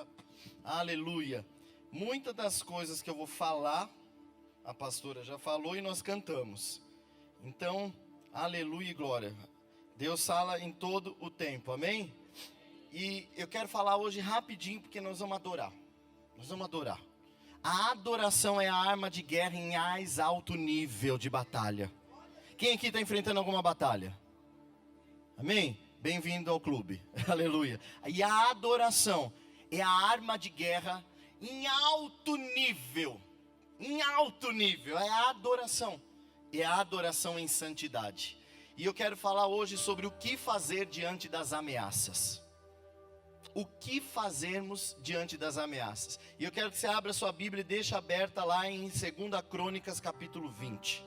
palavra. Aleluia. Muitas das coisas que eu vou falar, a pastora já falou e nós cantamos. Então, aleluia e glória. Deus fala em todo o tempo, amém? E eu quero falar hoje rapidinho, porque nós vamos adorar. Nós vamos adorar. A adoração é a arma de guerra em mais alto nível de batalha. Quem aqui está enfrentando alguma batalha? Amém? Bem-vindo ao clube. Aleluia. E a adoração é a arma de guerra em alto nível. Em alto nível. É a adoração. É a adoração em santidade. E eu quero falar hoje sobre o que fazer diante das ameaças. O que fazermos diante das ameaças. E eu quero que você abra sua Bíblia e deixe aberta lá em 2 Crônicas capítulo 20.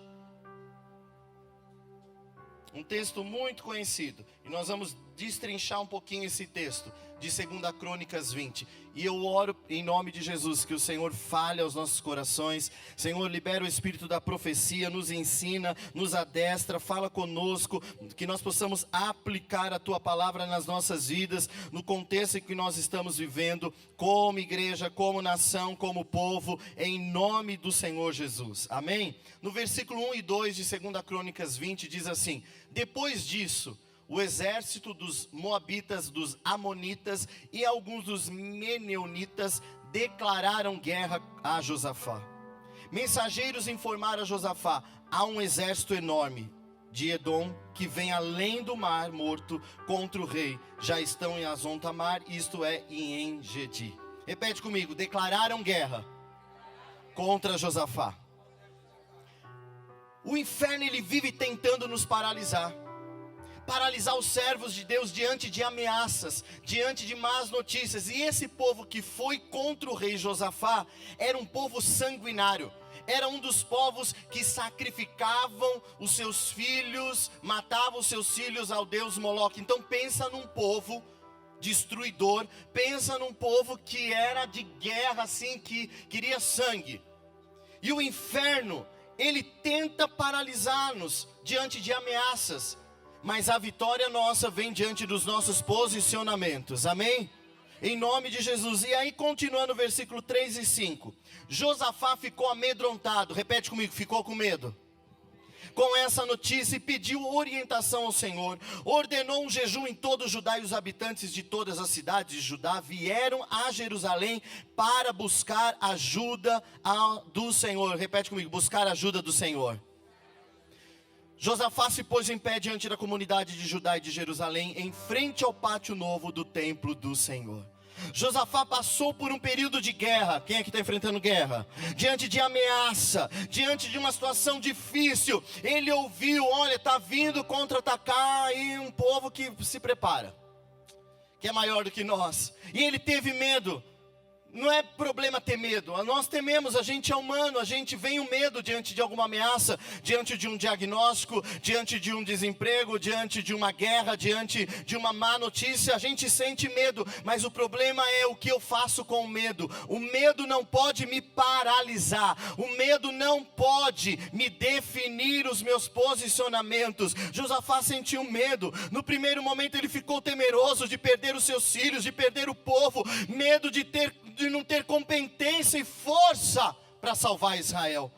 Um texto muito conhecido. E nós vamos destrinchar um pouquinho esse texto de 2 Crônicas 20. E eu oro em nome de Jesus que o Senhor fale aos nossos corações. Senhor, libera o espírito da profecia, nos ensina, nos adestra, fala conosco, que nós possamos aplicar a Tua palavra nas nossas vidas, no contexto em que nós estamos vivendo, como igreja, como nação, como povo, em nome do Senhor Jesus. Amém? No versículo 1 e 2 de 2 Crônicas 20 diz assim: depois disso, o exército dos moabitas, dos amonitas e alguns dos meneonitas declararam guerra a Josafá. Mensageiros informaram a Josafá: há um exército enorme de Edom que vem além do mar morto contra o rei. Já estão em Hazon Tamar, isto é, em En-Gedi. Repete comigo: declararam guerra contra Josafá. O inferno, ele vive tentando nos paralisar. Paralisar os servos de Deus diante de ameaças, diante de más notícias. E esse povo que foi contra o rei Josafá era um povo sanguinário. Era um dos povos que sacrificavam os seus filhos, matavam os seus filhos ao deus Moloque. Então pensa num povo destruidor, pensa num povo que era de guerra, assim, que queria sangue. E o inferno, ele tenta paralisar-nos diante de ameaças. Mas a vitória nossa vem diante dos nossos posicionamentos, amém? Em nome de Jesus. E aí continuando o versículo 3 e 5. Josafá ficou amedrontado, repete comigo, ficou com medo. Com essa notícia, e pediu orientação ao Senhor, ordenou um jejum em todo o Judá, e os habitantes de todas as cidades de Judá vieram a Jerusalém para buscar ajuda do Senhor. Repete comigo, buscar ajuda do Senhor. Josafá se pôs em pé diante da comunidade de Judá e de Jerusalém, em frente ao pátio novo do templo do Senhor. Josafá passou por um período de guerra. Quem é que está enfrentando guerra? Diante de ameaça, diante de uma situação difícil. Ele ouviu, olha, está vindo contra-atacar aí um povo que se prepara, que é maior do que nós. E ele teve medo. Não é problema ter medo, nós tememos, a gente é humano, a gente vem o medo diante de alguma ameaça, diante de um diagnóstico, diante de um desemprego, diante de uma guerra, diante de uma má notícia, a gente sente medo, mas o problema é o que eu faço com o medo. O medo não pode me paralisar, o medo não pode me definir os meus posicionamentos. Josafá sentiu medo, no primeiro momento ele ficou temeroso de perder os seus filhos, de perder o povo, medo de não ter competência e força para salvar Israel.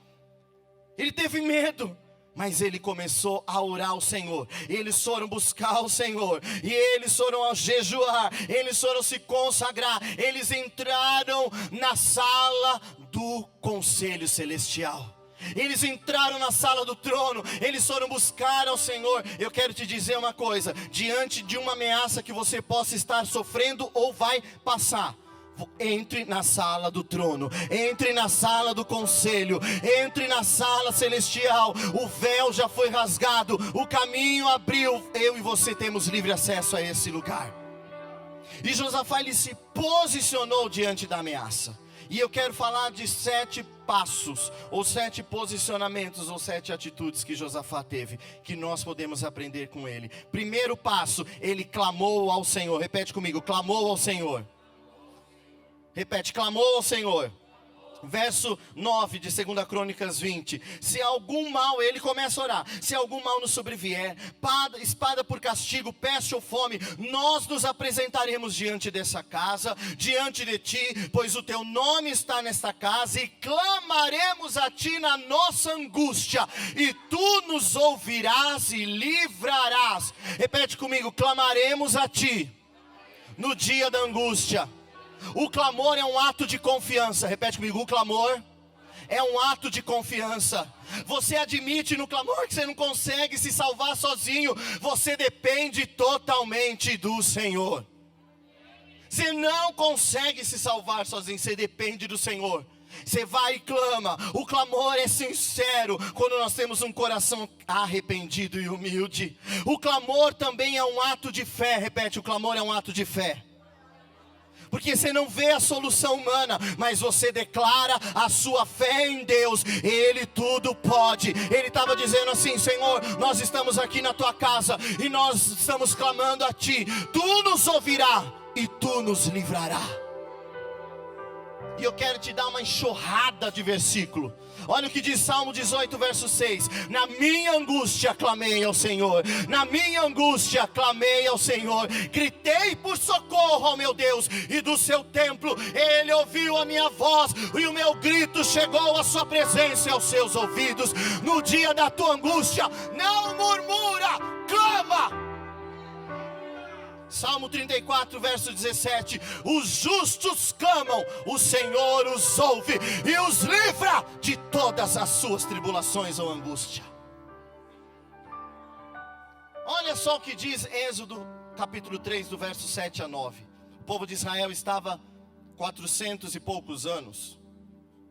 Ele teve medo, mas ele começou a orar ao Senhor. Eles foram buscar o Senhor, e eles foram a jejuar, eles foram se consagrar, eles entraram na sala do conselho celestial. Eles entraram na sala do trono, eles foram buscar ao Senhor. Eu quero te dizer uma coisa: diante de uma ameaça que você possa estar sofrendo ou vai passar, entre na sala do trono, entre na sala do conselho, entre na sala celestial. O véu já foi rasgado, o caminho abriu, eu e você temos livre acesso a esse lugar. E Josafá, ele se posicionou diante da ameaça. E eu quero falar de 7 passos, ou 7 posicionamentos, ou 7 atitudes que Josafá teve, que nós podemos aprender com ele. Primeiro passo, ele clamou ao Senhor. Repete comigo, clamou ao Senhor. Repete, clamou ao Senhor. Verso 9 de 2 Crônicas 20. Se algum mal, ele começa a orar. Se algum mal nos sobrevier, espada por castigo, peste ou fome, nós nos apresentaremos diante dessa casa, diante de ti, pois o teu nome está nesta casa, e clamaremos a ti na nossa angústia, e tu nos ouvirás e livrarás. Repete comigo: clamaremos a ti no dia da angústia. O clamor é um ato de confiança. Repete comigo: o clamor é um ato de confiança. Você admite no clamor que você não consegue se salvar sozinho. Você depende totalmente do Senhor. Você não consegue se salvar sozinho, você depende do Senhor. Você vai e clama. O clamor é sincero quando nós temos um coração arrependido e humilde. O clamor também é um ato de fé. Repete: o clamor é um ato de fé. Porque você não vê a solução humana, mas você declara a sua fé em Deus. Ele tudo pode. Ele estava dizendo assim: Senhor, nós estamos aqui na tua casa e nós estamos clamando a ti. Tu nos ouvirá e tu nos livrará. E eu quero te dar uma enxurrada de versículo. Olha o que diz Salmo 18, verso 6. Na minha angústia clamei ao Senhor. Na minha angústia clamei ao Senhor. Gritei por socorro ao meu Deus. E do seu templo Ele ouviu a minha voz. E o meu grito chegou à sua presença e aos seus ouvidos. No dia da tua angústia, não murmura, clama. Salmo 34, verso 17. Os justos clamam, o Senhor os ouve e os livra de todas as suas tribulações ou angústia. Olha só o que diz Êxodo capítulo 3, do verso 7 a 9. O povo de Israel estava 400 e poucos anos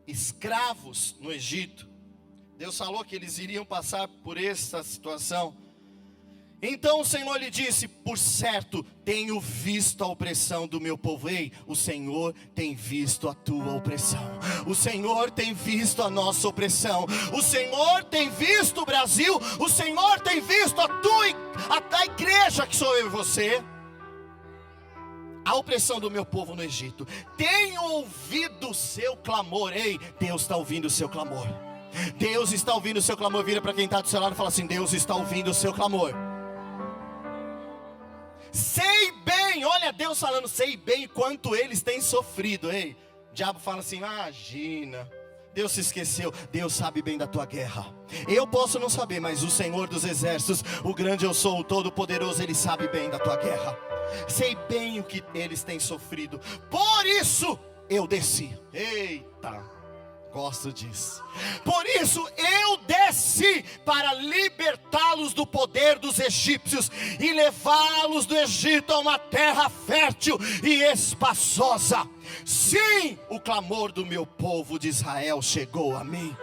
escravos no Egito. Deus falou que eles iriam passar por essa situação. Então o Senhor lhe disse: por certo, tenho visto a opressão do meu povo. Ei, o Senhor tem visto a tua opressão. O Senhor tem visto a nossa opressão. O Senhor tem visto o Brasil. O Senhor tem visto a igreja que sou eu e você. A opressão do meu povo no Egito. Tenho ouvido o seu clamor. Ei, Deus está ouvindo o seu clamor. Deus está ouvindo o seu clamor. Vira para quem está do seu lado e fala assim: Deus está ouvindo o seu clamor. Sei bem, olha Deus falando, sei bem quanto eles têm sofrido. Ei, o diabo fala assim: imagina, Deus se esqueceu. Deus sabe bem da tua guerra. Eu posso não saber, mas o Senhor dos exércitos, o grande eu sou, o todo poderoso, Ele sabe bem da tua guerra. Sei bem o que eles têm sofrido. Por isso eu desci. Eita, gosto disso. Por isso eu desci para libertá-los do poder dos egípcios e levá-los do Egito a uma terra fértil e espaçosa. Sim, o clamor do meu povo de Israel chegou a mim.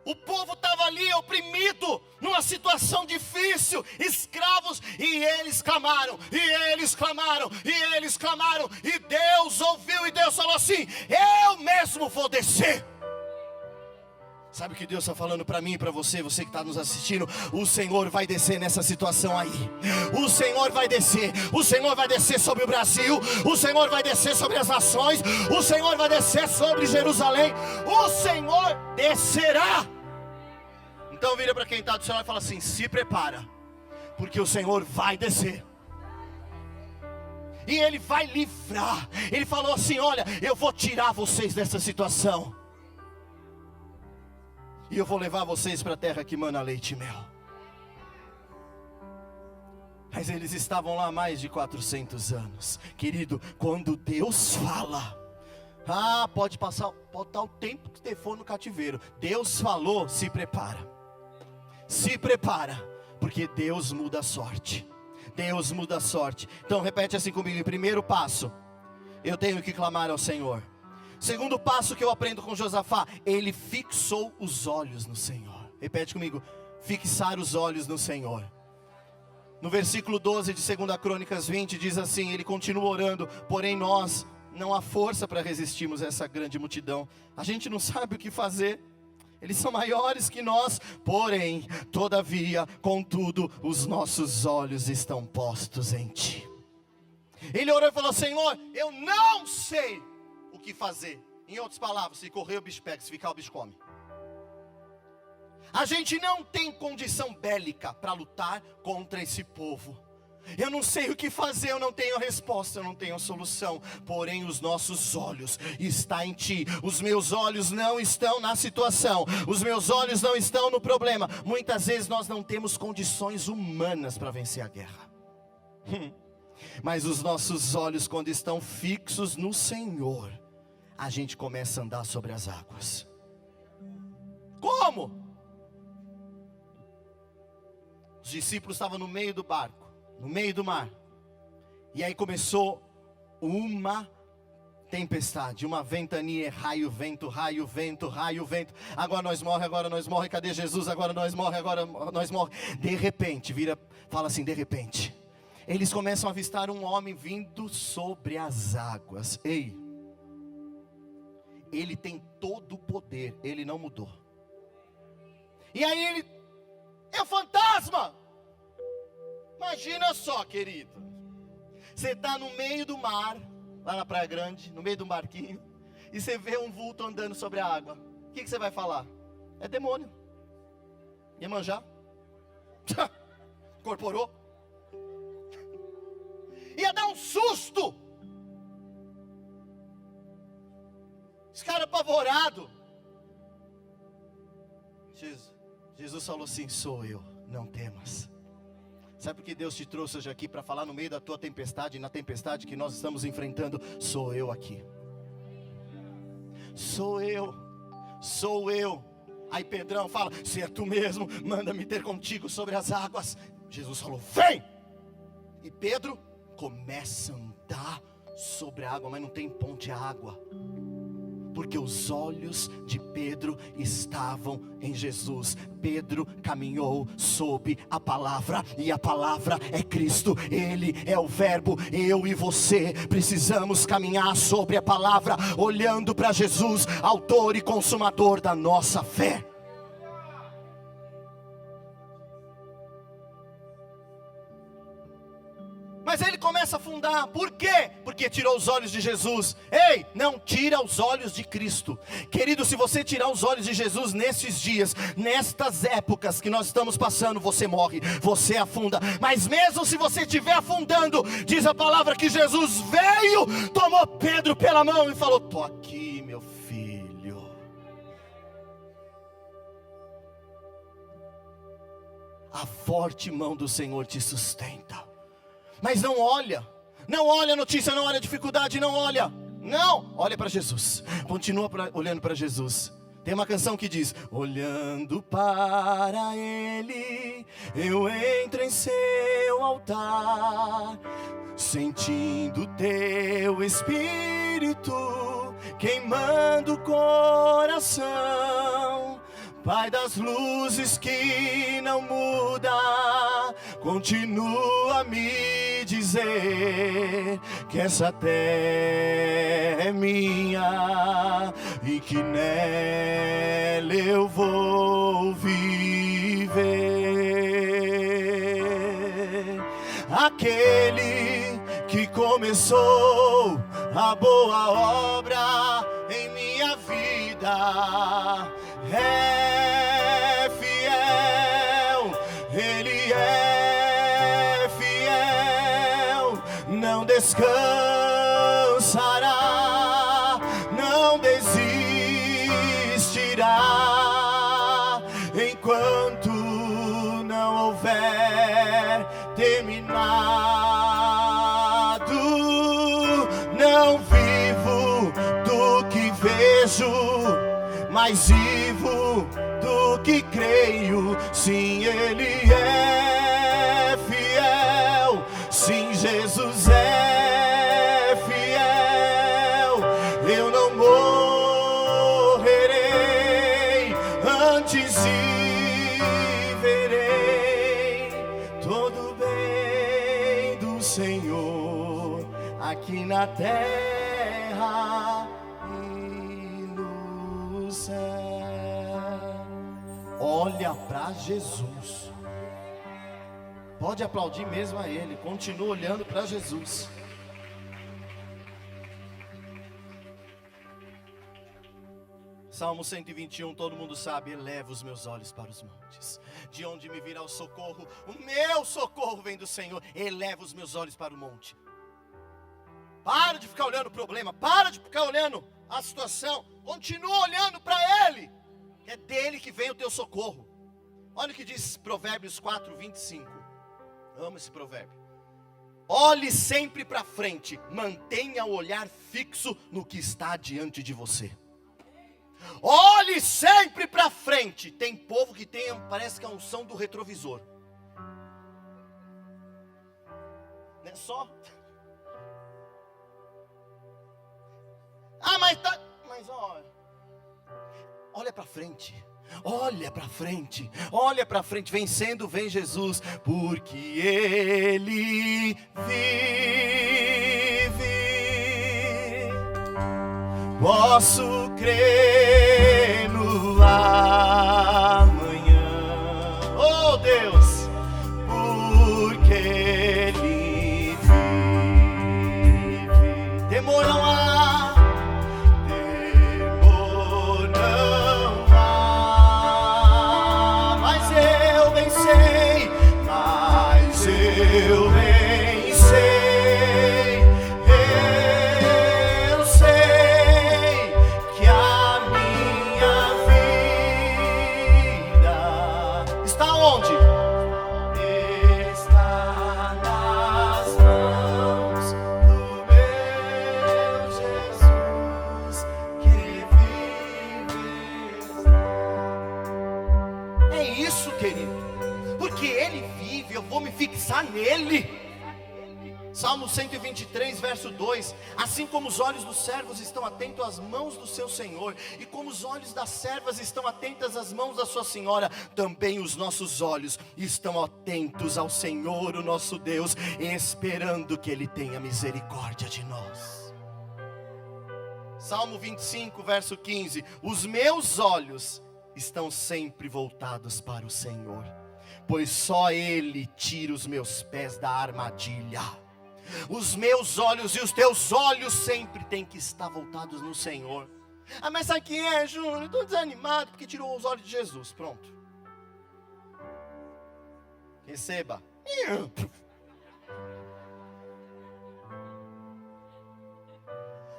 O povo estava ali oprimido, numa situação difícil, escravos, e eles clamaram, e eles clamaram, e eles clamaram, e Deus ouviu, e Deus falou assim: eu mesmo vou descer. Sabe o que Deus está falando para mim e para você, você que está nos assistindo? O Senhor vai descer nessa situação aí. O Senhor vai descer. O Senhor vai descer sobre o Brasil. O Senhor vai descer sobre as nações. O Senhor vai descer sobre Jerusalém. O Senhor descerá. Então vira para quem está do seu lado e fala assim: se prepara, porque o Senhor vai descer. E Ele vai livrar. Ele falou assim: olha, eu vou tirar vocês dessa situação. E eu vou levar vocês para a terra que mana leite e mel. Mas eles estavam lá há mais de 400 anos. Querido, quando Deus fala, pode estar o tempo que você for no cativeiro. Deus falou, se prepara. Se prepara, porque Deus muda a sorte. Deus muda a sorte. Então repete assim comigo: em primeiro passo, eu tenho que clamar ao Senhor. Segundo passo que eu aprendo com Josafá, ele fixou os olhos no Senhor. Repete comigo: fixar os olhos no Senhor. No versículo 12 de 2 Crônicas 20 diz assim: ele continua orando, porém nós não há força para resistirmos a essa grande multidão. A gente não sabe o que fazer. Eles são maiores que nós, porém, todavia, contudo, os nossos olhos estão postos em Ti. Ele orou e falou: Senhor, eu não sei o que fazer. Em outras palavras, se correr o bicho pega, se ficar o bicho come. A gente não tem condição bélica para lutar contra esse povo. Eu não sei o que fazer, eu não tenho resposta, eu não tenho solução. Porém os nossos olhos estão em ti. Os meus olhos não estão na situação. Os meus olhos não estão no problema. Muitas vezes nós não temos condições humanas para vencer a guerra. Mas os nossos olhos, quando estão fixos no Senhor, a gente começa a andar sobre as águas. Como? Os discípulos estavam no meio do barco, no meio do mar. E aí começou uma tempestade, uma ventania, raio, vento, raio, vento, raio, vento. Agora nós morre, cadê Jesus? Agora nós morre. De repente, fala assim, de repente. Eles começam a avistar um homem vindo sobre as águas. Ei, ele tem todo o poder, ele não mudou. E aí ele, é um fantasma. Imagina só, querido. Você está no meio do mar, lá na Praia Grande, no meio de um barquinho, e você vê um vulto andando sobre a água. O que você vai falar? É demônio. Iemanjá. Incorporou. Ia dar um susto. Esse cara apavorado. Jesus falou assim, sou eu, não temas. Sabe por que Deus te trouxe hoje aqui para falar no meio da tua tempestade, na tempestade que nós estamos enfrentando? Sou eu aqui. Sou eu. Aí Pedrão fala, se é tu mesmo, manda-me ter contigo sobre as águas. Jesus falou, vem! E Pedro começa a andar sobre a água, mas não tem ponte a água. Porque os olhos de Pedro estavam em Jesus. Pedro caminhou sob a palavra, e a palavra é Cristo. Ele é o verbo. Eu e você precisamos caminhar sobre a palavra, olhando para Jesus, autor e consumador da nossa fé. Mas ele começa a afundar, por quê? Porque tirou os olhos de Jesus. Ei, não tira os olhos de Cristo. Querido, se você tirar os olhos de Jesus nesses dias, nestas épocas que nós estamos passando, você morre, você afunda. Mas mesmo se você estiver afundando, diz a palavra que Jesus veio, tomou Pedro pela mão e falou, tô aqui, meu filho. A forte mão do Senhor te sustenta. Mas não olha a notícia, não olha a dificuldade, não olha para Jesus, continua olhando para Jesus. Tem uma canção que diz, olhando para Ele, eu entro em seu altar, sentindo teu Espírito, queimando o coração. Pai das luzes que não muda, continua a me dizer que essa terra é minha e que nela eu vou viver. Aquele que começou a boa obra em minha vida é fiel, Ele é fiel, não descansará, não desistirá, enquanto não houver terminado. Não vivo do que vejo, mas vivo do que creio. Sim, Ele é fiel. Sim, Jesus é fiel. Eu não morrerei, antes e verei todo o bem do Senhor aqui na terra e no céu. Olha para Jesus. Pode aplaudir mesmo a Ele. Continua olhando para Jesus. Salmo 121, todo mundo sabe: eleva os meus olhos para os montes, de onde me virá o socorro? O meu socorro vem do Senhor. Eleva os meus olhos para o monte. Para de ficar olhando o problema, para de ficar olhando a situação, continua olhando para Ele, é dele que vem o teu socorro. Olha o que diz Provérbios 4, 25, amo esse provérbio. Olhe sempre para frente, mantenha o olhar fixo no que está diante de você. Olhe sempre para frente. Tem povo que tem, parece que é a unção do retrovisor. Não é só? Ah, mas olha para frente. Olha para frente, olha para frente, vencendo vem Jesus, porque Ele vive. Posso crer no amanhã, oh Deus, porque Ele vive. Temor não há, temor não há, mas eu vencei, eu sei que a minha vida está onde? Está nas mãos do meu Jesus, que vive. É isso, querido, porque Ele vive, eu vou me fixar nele. Salmo 123, verso 2: assim como os olhos dos servos estão atentos às mãos do seu Senhor, e como os olhos das servas estão atentas às mãos da sua senhora, também os nossos olhos estão atentos ao Senhor, o nosso Deus, esperando que Ele tenha misericórdia de nós. Salmo 25, verso 15: os meus olhos estão sempre voltados para o Senhor, pois só Ele tira os meus pés da armadilha. Os meus olhos e os teus olhos sempre têm que estar voltados no Senhor. Ah, mas sabe o que é, Júnior? Eu estou desanimado porque tirou os olhos de Jesus. Pronto. Receba.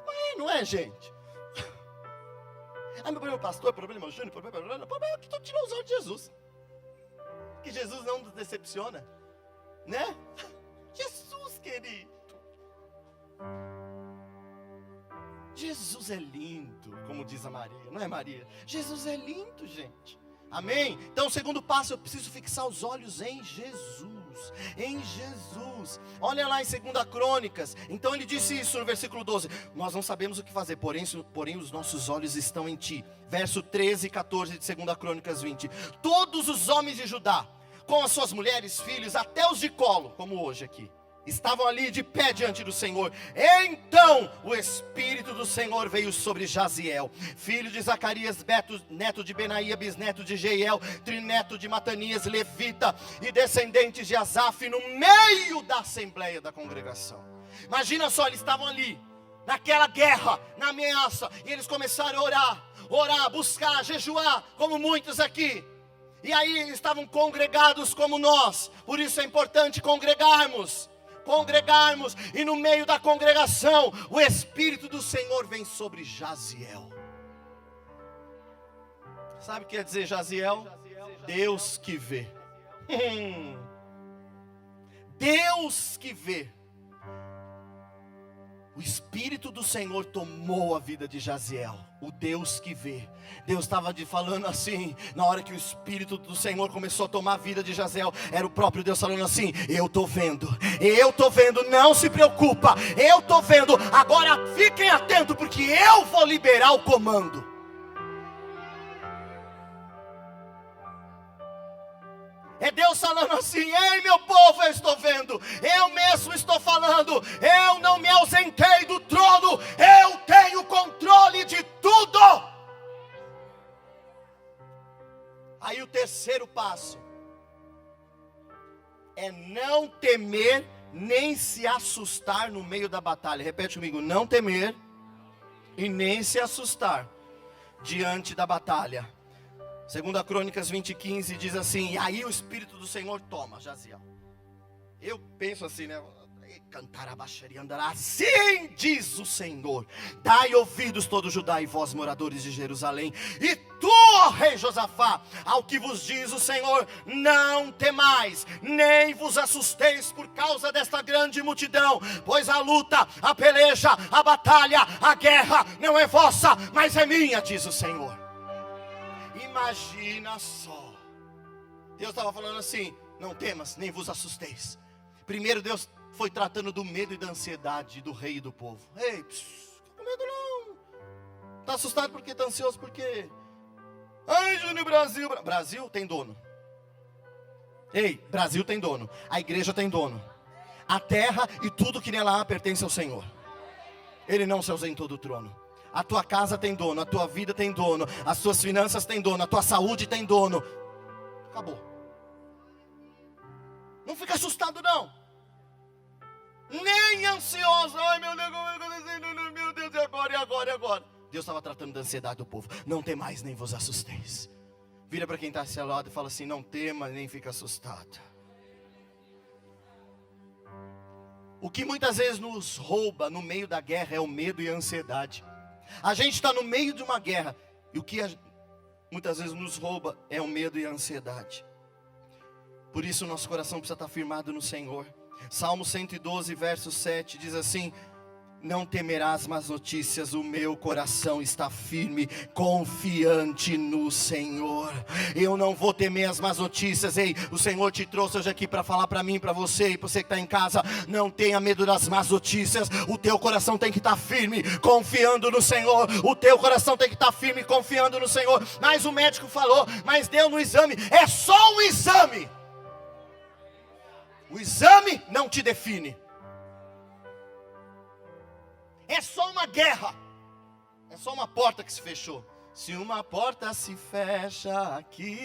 Mas não é, gente? Ah, meu problema é o pastor, problema é o Júnior, problema é que tu tirou os olhos de Jesus. Que Jesus não nos decepciona, né? Jesus, querido. Jesus é lindo, como diz a Maria, não é, Maria? Jesus é lindo, gente. Amém? Então o segundo passo, eu preciso fixar os olhos em Jesus. Em Jesus. Olha lá em 2 Crônicas. Então ele disse isso no versículo 12: nós não sabemos o que fazer, porém os nossos olhos estão em ti. Verso 13 e 14 de 2 Crônicas 20: todos os homens de Judá, com as suas mulheres, filhos, até os de colo, como hoje aqui, estavam ali de pé diante do Senhor. Então o Espírito do Senhor veio sobre Jaziel, filho de Zacarias, neto de Benaía, bisneto de Jeiel, trineto de Matanias, levita e descendentes de Asaf, no meio da assembleia da congregação. Imagina só, eles estavam ali, naquela guerra, na ameaça, e eles começaram a orar, buscar, jejuar, como muitos aqui. E aí estavam congregados como nós. Por isso é importante congregarmos, e no meio da congregação, o Espírito do Senhor vem sobre Jaziel. Sabe o que quer dizer Jaziel? Deus que vê. Deus que vê. O Espírito do Senhor tomou a vida de Jaziel, o Deus que vê. Deus estava falando assim, na hora que o Espírito do Senhor começou a tomar a vida de Jaziel, era o próprio Deus falando assim: eu estou vendo, não se preocupa, eu estou vendo, agora fiquem atentos, porque eu vou liberar o comando. É Deus falando assim: ei meu povo, eu estou vendo, eu mesmo estou falando, eu não me ausentei do trono, eu tenho controle de tudo. Aí o terceiro passo é não temer nem se assustar no meio da batalha. Repete comigo: não temer e nem se assustar diante da batalha. 2 Crônicas 20:15 diz assim: e aí o Espírito do Senhor toma Jaziel. Eu penso assim, né? Cantar a baixaria andará. Assim diz o Senhor: dai ouvidos todo Judá e vós moradores de Jerusalém, e tu, ó rei Josafá, ao que vos diz o Senhor, não temais, nem vos assusteis por causa desta grande multidão, pois a luta, a peleja, a batalha, a guerra não é vossa, mas é minha, diz o Senhor. Imagina só, Deus estava falando assim: não temas, nem vos assusteis. Primeiro Deus foi tratando do medo e da ansiedade do rei e do povo. Ei, não fica com medo não. Está assustado porque está ansioso porque... ai, Júnior, Brasil. Brasil tem dono. Ei, Brasil tem dono. A igreja tem dono. A terra e tudo que nela há pertence ao Senhor. Ele não se ausentou do trono. A tua casa tem dono, a tua vida tem dono, as tuas finanças têm dono, a tua saúde tem dono. Acabou. Não fica assustado não. Nem ansioso. Ai meu Deus, como é que eu acontecendo? Meu Deus, e agora? Deus estava tratando da ansiedade do povo. Não temais, nem vos assusteis. Vira para quem está ao seu lado e fala assim: não tema, nem fica assustado. O que muitas vezes nos rouba no meio da guerra é o medo e a ansiedade. A gente está no meio de uma guerra, e o que muitas vezes nos rouba é o medo e a ansiedade. Por isso nosso coração precisa estar firmado no Senhor. Salmo 112, verso 7 diz assim: não temerás más notícias, o meu coração está firme, confiante no Senhor. Eu não vou temer as más notícias. Ei, o Senhor te trouxe hoje aqui para falar para mim, para você e para você que está em casa: não tenha medo das más notícias. O teu coração tem que estar firme, confiando no Senhor. O teu coração tem que estar firme, confiando no Senhor. Mas o médico falou, mas deu no exame. É só um exame. O exame não te define. É só uma guerra. É só uma porta que se fechou. Se uma porta se fecha aqui,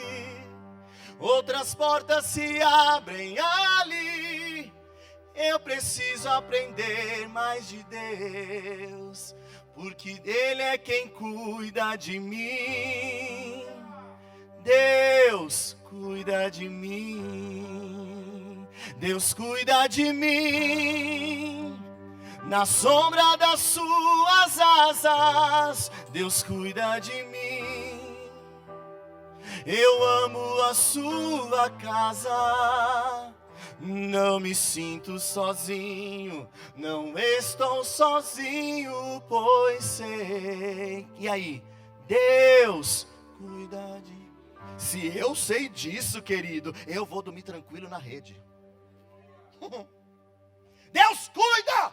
outras portas se abrem ali. Eu preciso aprender mais de Deus, porque Ele é quem cuida de mim. Deus cuida de mim. Deus cuida de mim, na sombra das suas asas, Deus cuida de mim. Eu amo a sua casa, não me sinto sozinho, não estou sozinho, pois sei. E aí, Deus cuida de mim. Se eu sei disso, querido, eu vou dormir tranquilo na rede. Deus cuida!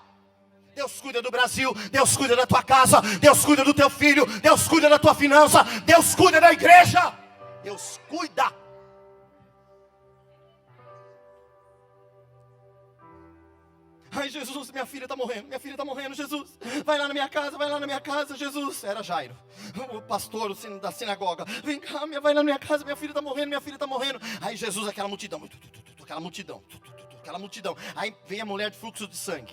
Deus cuida do Brasil, Deus cuida da tua casa, Deus cuida do teu filho, Deus cuida da tua finança, Deus cuida da igreja. Deus cuida. Ai Jesus, minha filha está morrendo, Jesus. Vai lá na minha casa, Jesus. Era Jairo, o pastor da sinagoga. Vem cá, vai lá na minha casa, minha filha está morrendo. Aí Jesus, aquela multidão. Aí vem a mulher de fluxo de sangue.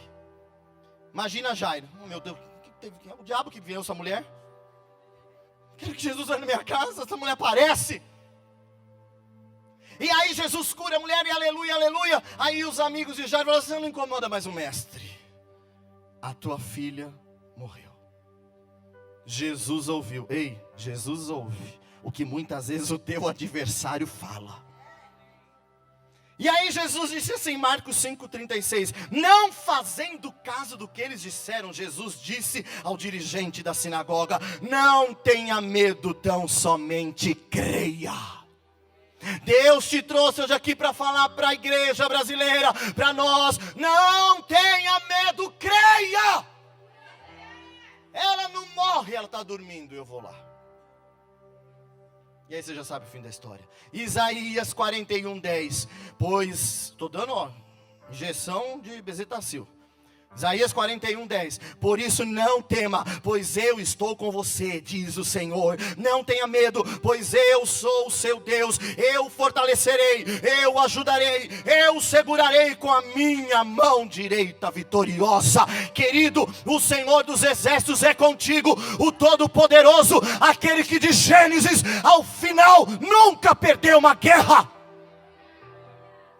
Imagina Jairo. Oh, meu Deus, o diabo que veio essa mulher? Quero que Jesus vai na minha casa, essa mulher aparece. E aí Jesus cura a mulher e aleluia, aleluia. Aí os amigos de Jairo falam assim: não incomoda mais o mestre. A tua filha morreu. Jesus ouviu. Ei, Jesus ouve o que muitas vezes o teu adversário fala. E aí Jesus disse assim, Marcos 5,36, não fazendo caso do que eles disseram, Jesus disse ao dirigente da sinagoga: não tenha medo, tão somente creia. Deus te trouxe hoje aqui para falar para a igreja brasileira, para nós: não tenha medo, creia. Ela não morre, ela está dormindo, eu vou lá. E aí você já sabe o fim da história. Isaías 41:10. Pois, estou dando injeção de bezetacil. Isaías 41:10. Por isso não tema, pois eu estou com você, diz o Senhor. Não tenha medo, pois eu sou o seu Deus. Eu o fortalecerei, eu o ajudarei, eu o segurarei com a minha mão direita vitoriosa. Querido, o Senhor dos exércitos é contigo, o Todo-Poderoso, aquele que de Gênesis ao final nunca perdeu uma guerra.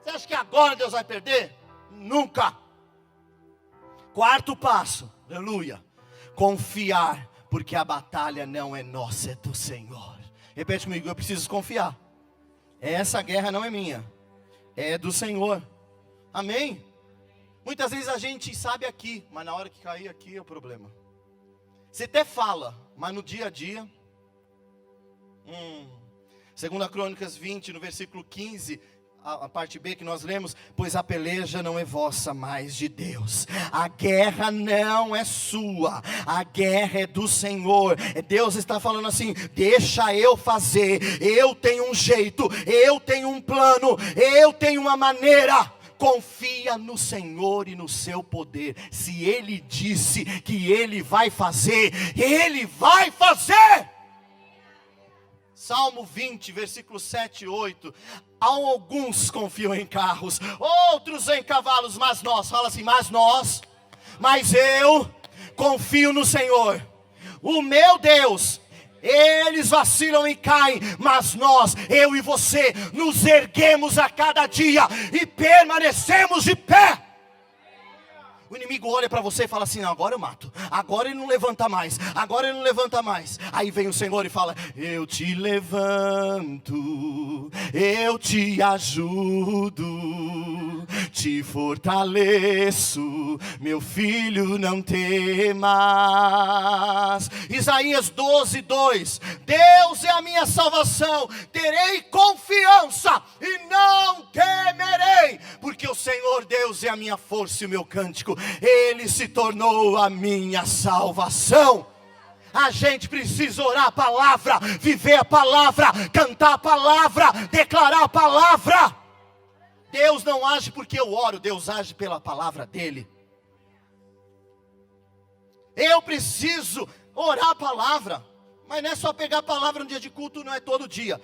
Você acha que agora Deus vai perder? Nunca. Quarto passo, aleluia, confiar, porque a batalha não é nossa, é do Senhor. Repete comigo, eu preciso confiar. Essa guerra não é minha, é do Senhor. Amém? Muitas vezes a gente sabe aqui, mas na hora que cair aqui é o problema. Você até fala, mas no dia a dia. 2 Crônicas 20, no versículo 15, a parte B que nós lemos, pois a peleja não é vossa, mas de Deus. A guerra não é sua, a guerra é do Senhor. Deus está falando assim, deixa eu fazer, eu tenho um jeito, eu tenho um plano, eu tenho uma maneira. Confia no Senhor e no seu poder. Se Ele disse que Ele vai fazer, Ele vai fazer. Salmo 20, versículo 7 e 8. Alguns confiam em carros, outros em cavalos, mas nós, fala assim, mas eu confio no Senhor, o meu Deus. Eles vacilam e caem, mas nós, eu e você, nos erguemos a cada dia e permanecemos de pé. O inimigo olha para você e fala assim, agora eu mato, agora ele não levanta mais, agora ele não levanta mais. Aí vem o Senhor e fala, eu te levanto, eu te ajudo, te fortaleço, meu filho, não temas. Isaías 12:2. Deus é a minha salvação, terei confiança e não temerei, porque o Senhor Deus é a minha força e o meu cântico. Ele se tornou a minha salvação. A gente precisa orar a palavra, viver a palavra, cantar a palavra, declarar a palavra. Deus não age porque eu oro, Deus age pela palavra dele. Eu preciso orar a palavra, mas não é só pegar a palavra no dia de culto, não é todo dia.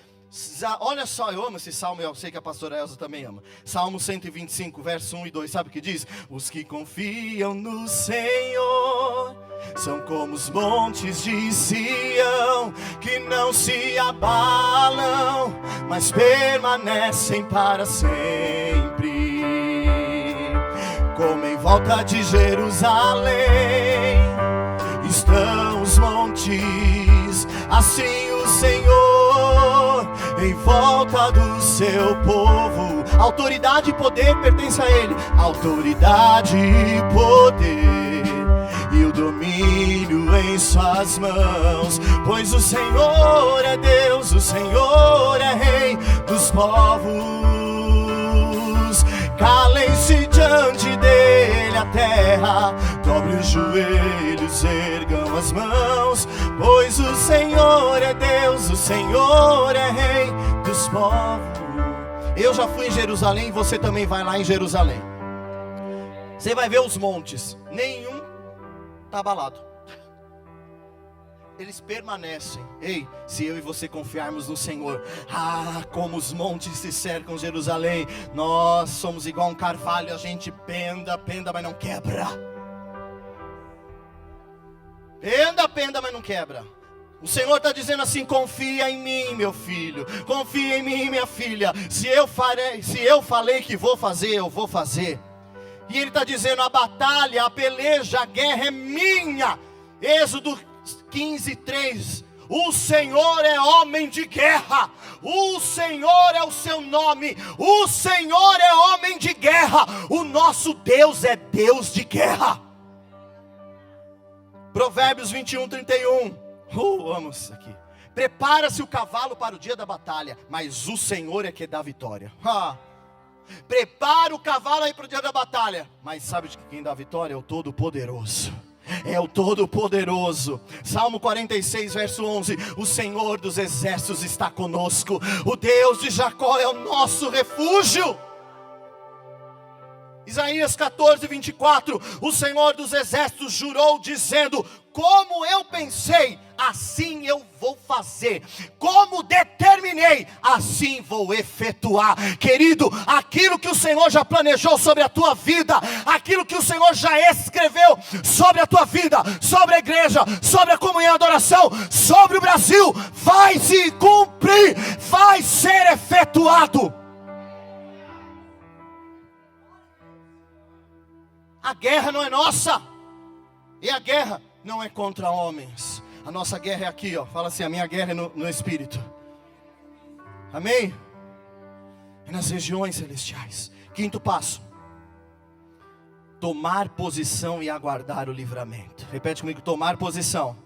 Olha só, eu amo esse salmo, eu sei que a pastora Elza também ama. Salmo 125, verso 1 e 2, sabe o que diz? Os que confiam no Senhor são como os montes de Sião, que não se abalam, mas permanecem para sempre. Como em volta de Jerusalém estão os montes, assim o Senhor em volta do seu povo. Autoridade e poder pertence a Ele. Autoridade e poder e o domínio em suas mãos. Pois o Senhor é Deus, o Senhor é Rei dos povos. Calem-se diante dele a terra, dobre os joelhos, ergam as mãos, pois o Senhor é Deus, o Senhor é Rei dos povos. Eu já fui em Jerusalém e você também vai lá em Jerusalém. Você vai ver os montes, nenhum está abalado. Eles permanecem. Ei, se eu e você confiarmos no Senhor, como os montes se cercam Jerusalém. Nós somos igual um carvalho, a gente penda, mas não quebra. Penda, mas não quebra. O Senhor está dizendo assim, confia em mim, meu filho, confia em mim, minha filha. Se eu falei que vou fazer, eu vou fazer. E Ele está dizendo, a batalha, a peleja, a guerra é minha. Êxodo 15:3. O Senhor é homem de guerra, o Senhor é o seu nome, o Senhor é homem de guerra, o nosso Deus é Deus de guerra. Provérbios 21:31. Amo isso aqui. Prepara-se o cavalo para o dia da batalha, mas o Senhor é que dá vitória. Prepara o cavalo aí para o dia da batalha, mas sabe de quem dá vitória? É o Todo-Poderoso. É o Todo-Poderoso. Salmo 46, verso 11. O Senhor dos exércitos está conosco, o Deus de Jacó é o nosso refúgio. Isaías 14, 24, o Senhor dos Exércitos jurou dizendo: como eu pensei, assim eu vou fazer, como determinei, assim vou efetuar. Querido, aquilo que o Senhor já planejou sobre a tua vida, aquilo que o Senhor já escreveu sobre a tua vida, sobre a igreja, sobre a comunhão e adoração, sobre o Brasil, vai se cumprir, vai ser efetuado. A guerra não é nossa, e a guerra não é contra homens. A nossa guerra é aqui, ó. Fala assim: a minha guerra é no Espírito. Amém? É nas regiões celestiais. Quinto passo: tomar posição e aguardar o livramento. Repete comigo: tomar posição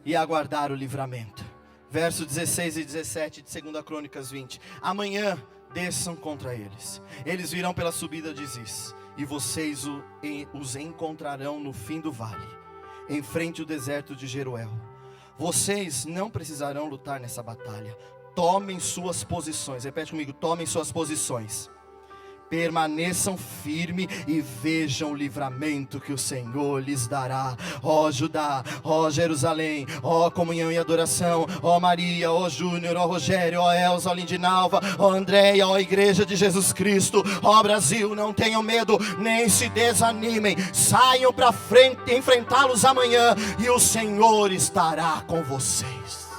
e aguardar o livramento. Verso 16 e 17 de 2 Crônicas 20. Amanhã desçam contra eles. Eles virão pela subida de Ziz, e vocês os encontrarão no fim do vale, em frente ao deserto de Jeruel. Vocês não precisarão lutar nessa batalha. Tomem suas posições. Repete comigo: tomem suas posições. Permaneçam firmes e vejam o livramento que o Senhor lhes dará. Ó Judá, ó Jerusalém, ó comunhão e adoração, ó Maria, ó Júnior, ó Rogério, ó Elza, ó Lindinalva, ó Andréia, ó Igreja de Jesus Cristo, ó Brasil, não tenham medo, nem se desanimem. Saiam para frente, enfrentá-los amanhã, e o Senhor estará com vocês.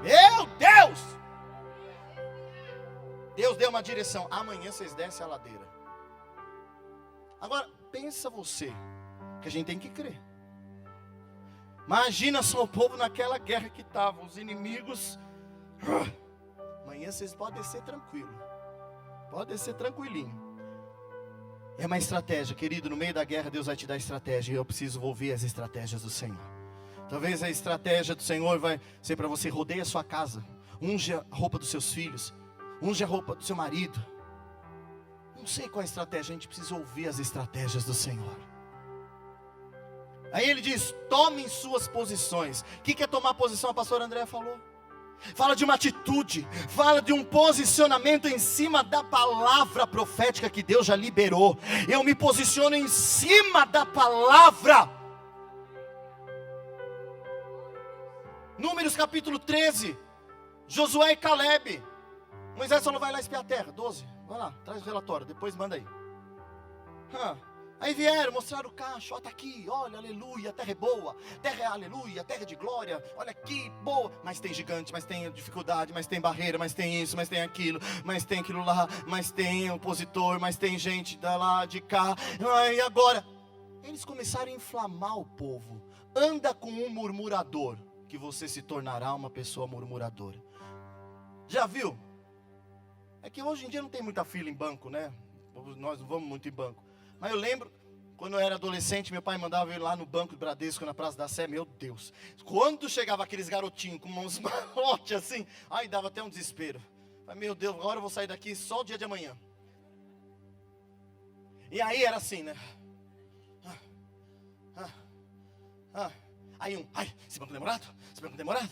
Meu Deus! Deus deu uma direção: amanhã vocês descem a ladeira. Agora, pensa você, que a gente tem que crer. Imagina só o povo naquela guerra que estava, os inimigos. Amanhã vocês podem descer tranquilo. Pode descer tranquilinho. É uma estratégia, querido. No meio da guerra Deus vai te dar estratégia, e eu preciso ouvir as estratégias do Senhor. Talvez a estratégia do Senhor vai ser para você: rodeia a sua casa, unge a roupa dos seus filhos, unge a roupa do seu marido. Não sei qual é a estratégia, a gente precisa ouvir as estratégias do Senhor. Aí ele diz: tomem suas posições. O que é tomar posição? A pastora Andréa falou. Fala de uma atitude, fala de um posicionamento em cima da palavra profética que Deus já liberou. Eu me posiciono em cima da palavra. Números capítulo 13, Josué e Caleb. Moisés só não vai lá espiar a terra. 12, vai lá, traz o relatório, depois manda aí. Aí vieram, mostraram o cacho: ó, tá aqui, olha, aleluia, a terra é boa, terra é aleluia, terra é de glória, olha aqui, boa. Mas tem gigante, mas tem dificuldade, mas tem barreira, mas tem isso, mas tem aquilo lá, mas tem opositor, mas tem gente da lá, de cá. E agora? Eles começaram a inflamar o povo. Anda com um murmurador, que você se tornará uma pessoa murmuradora. Já viu? É que hoje em dia não tem muita fila em banco, né? Nós não vamos muito em banco. Mas eu lembro, quando eu era adolescente, meu pai mandava eu ir lá no Banco do Bradesco, na Praça da Sé. Meu Deus, quando chegava aqueles garotinhos com uns malotes assim, ai, dava até um desespero. Meu Deus, agora eu vou sair daqui só o dia de amanhã. E aí era assim, né? Aí ai, esse banco demorado, esse banco demorado.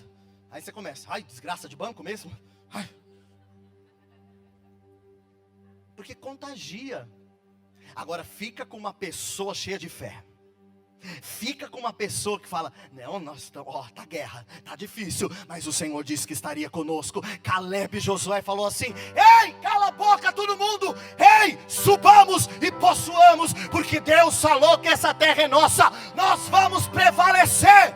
Aí você começa: ai, desgraça de banco mesmo. Ai. Porque contagia. Agora fica com uma pessoa cheia de fé. Fica com uma pessoa que fala: não, nós estamos, tá guerra, tá difícil, mas o Senhor disse que estaria conosco. Caleb e Josué falou assim: ei, cala a boca todo mundo, ei, subamos e possuamos, porque Deus falou que essa terra é nossa, nós vamos prevalecer.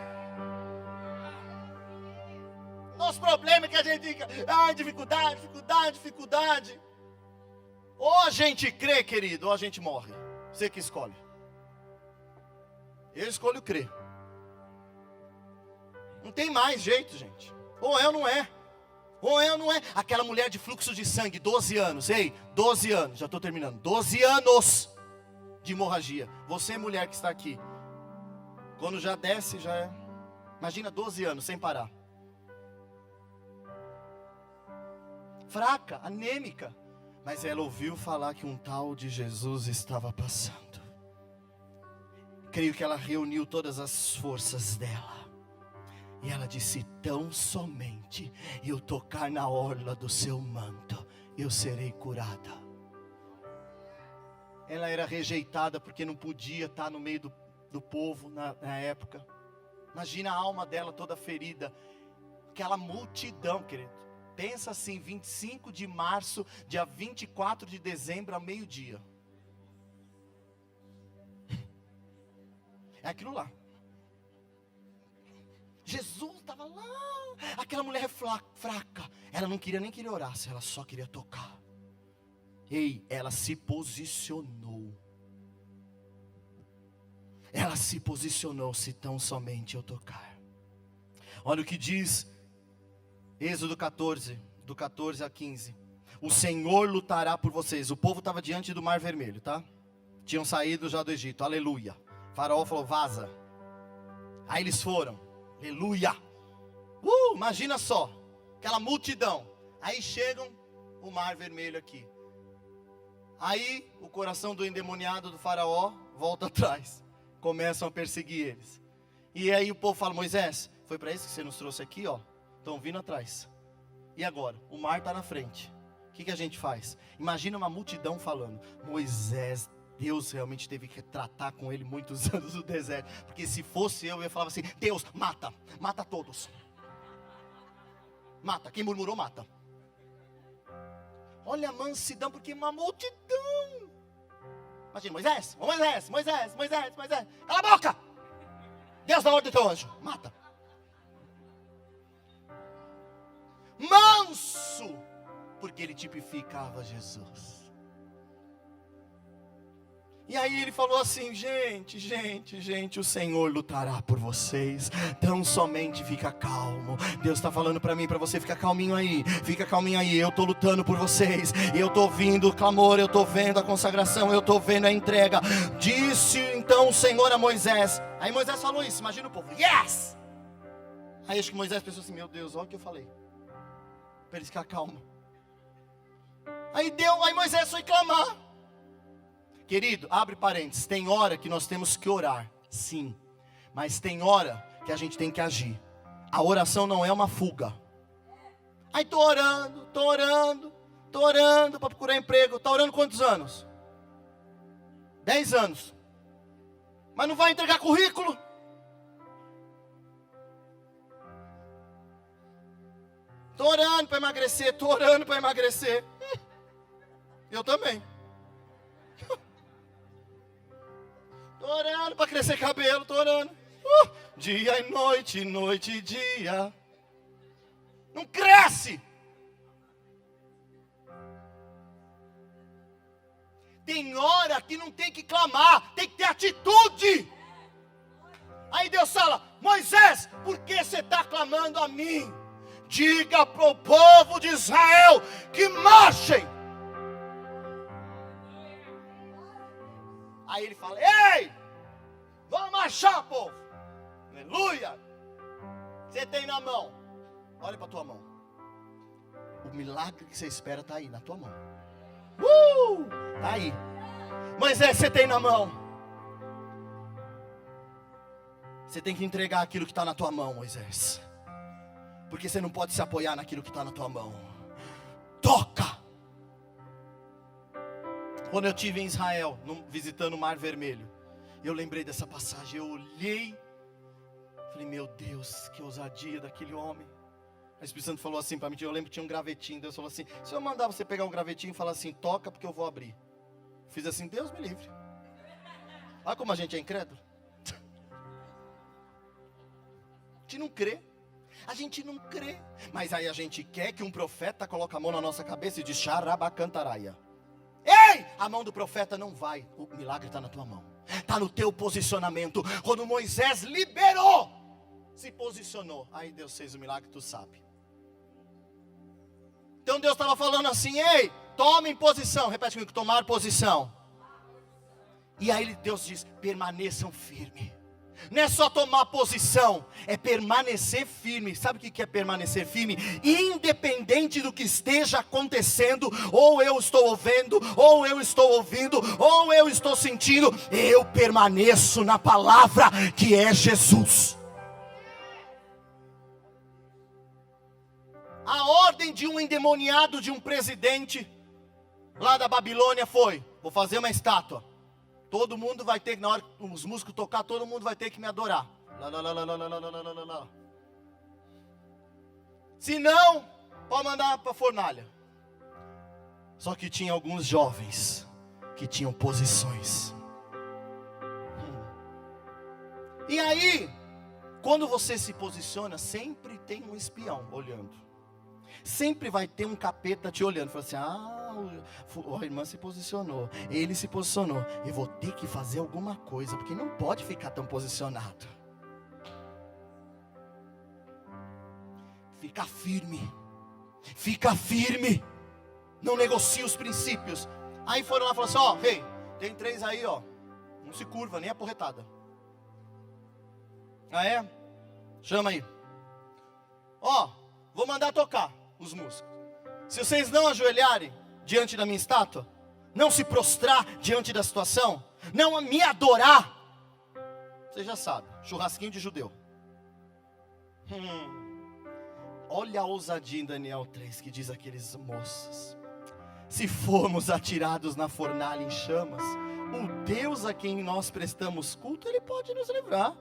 Nosso problema é que a gente fica: dificuldade. Ou a gente crê, querido, ou a gente morre. Você que escolhe. Eu escolho crer. Não tem mais jeito, gente. Ou é ou não é. Ou é ou não é. Aquela mulher de fluxo de sangue, 12 anos. Ei, 12 anos, já estou terminando. 12 anos de hemorragia. Você, mulher que está aqui, quando já desce, já é. Imagina 12 anos sem parar. Fraca, anêmica. Mas ela ouviu falar que um tal de Jesus estava passando. Creio que ela reuniu todas as forças dela. E ela disse: tão somente eu tocar na orla do seu manto, eu serei curada. ela era rejeitada porque não podia estar no meio do povo na época. Imagina a alma dela toda ferida. Aquela multidão, querido. Pensa assim, 25 de março, dia 24 de dezembro, ao meio-dia. É aquilo lá. Jesus estava lá. Aquela mulher fraca. Ela não queria nem que ele orasse, ela só queria tocar. Ei, ela se posicionou. Ela se posicionou, se tão somente eu tocar. Olha o que diz Êxodo 14, do 14 a 15. O Senhor lutará por vocês. O povo estava diante do Mar Vermelho, tá? Tinham saído já do Egito, aleluia. O faraó falou, vaza. Aí eles foram, aleluia. Imagina só, aquela multidão. Aí chegam o Mar Vermelho aqui. Aí o coração do endemoniado do faraó volta atrás. Começam a perseguir eles. E aí o povo fala, Moisés, foi para isso que você nos trouxe aqui, ó. Estão vindo atrás. E agora? O mar está na frente. O que a gente faz? Imagina uma multidão falando, Moisés, Deus realmente teve que tratar com ele muitos anos no deserto. Porque se fosse eu ia falar assim, Deus, mata todos. Mata, quem murmurou mata. Olha a mansidão, porque uma multidão. Imagina, Moisés, cala a boca. Deus dá ordem do teu anjo, mata. Manso, porque ele tipificava Jesus. E aí ele falou assim, gente, o Senhor lutará por vocês. Tão somente fica calmo. Deus está falando para mim, para você, fica calminho aí. Eu estou lutando por vocês. Eu estou ouvindo o clamor, eu estou vendo a consagração, eu estou vendo a entrega. Disse então o Senhor a Moisés. Aí Moisés falou isso, imagina o povo, yes! Aí acho que Moisés pensou assim, meu Deus, olha o que eu falei. Para ele ficar calmo. Aí Moisés foi clamar. Querido, abre parênteses, tem hora que nós temos que orar, sim. Mas tem hora que a gente tem que agir. A oração não é uma fuga. Aí tô orando para procurar emprego. Tá orando quantos anos? 10 anos. Mas não vai entregar currículo? Tô orando para emagrecer. Eu também. Tô orando para crescer cabelo, tô orando. Dia e noite e dia. Não cresce. Tem hora que não tem que clamar, tem que ter atitude. Aí Deus fala, Moisés, por que você está clamando a mim? Diga para o povo de Israel que marchem. Aí ele fala, ei, vamos marchar, povo. Aleluia. Você tem na mão. Olha para a tua mão. O milagre que você espera está aí na tua mão. Está aí. Moisés, você tem na mão. Você tem que entregar aquilo que está na tua mão, Moisés. Porque você não pode se apoiar naquilo que está na tua mão. Toca. Quando eu estive em Israel, visitando o Mar Vermelho, eu lembrei dessa passagem. Eu olhei, falei, meu Deus, que ousadia daquele homem. O Espírito Santo falou assim para mim, eu lembro que tinha um gravetinho. Deus falou assim, se eu mandar você pegar um gravetinho e falar assim, toca porque eu vou abrir. Fiz assim, Deus me livre. Olha como a gente é incrédulo. A gente não crê. Mas aí a gente quer que um profeta coloque a mão na nossa cabeça e diz, xarabacantaraia. Ei, a mão do profeta não vai. O milagre está na tua mão. Está no teu posicionamento. Quando Moisés liberou, se posicionou. Aí Deus fez o milagre, tu sabe. Então Deus estava falando assim, ei, tomem posição. Repete comigo, tomar posição. E aí Deus diz, permaneçam firmes. Não é só tomar posição, é permanecer firme. Sabe o que é permanecer firme? Independente do que esteja acontecendo, ou eu estou ouvindo, ou eu estou ouvindo, ou eu estou sentindo, eu permaneço na palavra que é Jesus. A ordem de um endemoniado, de um presidente, lá da Babilônia foi: vou fazer uma estátua. Todo mundo vai ter que, na hora que os músicos tocar, todo mundo vai ter que me adorar. Lá, lá, lá, lá, lá, lá, lá, lá, lá, lá. Se não, pode mandar para a fornalha. Só que tinha alguns jovens que tinham posições. E aí, quando você se posiciona, sempre tem um espião olhando. Sempre vai ter um capeta te olhando. Fala assim: a irmã se posicionou, ele se posicionou, eu vou ter que fazer alguma coisa, porque não pode ficar tão posicionado. Fica firme. Fica firme. Não negocie os princípios. Aí foram lá e falaram assim: rei, tem 3 aí, não se curva, nem a porretada. Ah, é? Chama aí. Vou mandar tocar os músicos. Se vocês não ajoelharem diante da minha estátua, não se prostrar diante da situação, não me adorar, você já sabe, churrasquinho de judeu. Olha a ousadia em Daniel 3, que diz aqueles moços: se formos atirados na fornalha em chamas, o Deus a quem nós prestamos culto, Ele pode nos livrar,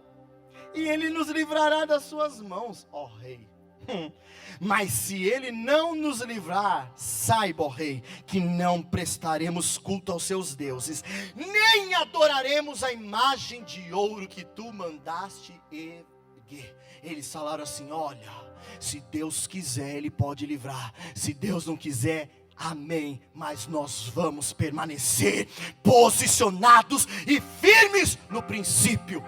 e Ele nos livrará das suas mãos, ó rei. Mas se Ele não nos livrar, saiba, ó rei, que não prestaremos culto aos seus deuses, nem adoraremos a imagem de ouro que tu mandaste erguer. Eles falaram assim: olha, se Deus quiser, Ele pode livrar. Se Deus não quiser, amém. Mas nós vamos permanecer posicionados e firmes no princípio.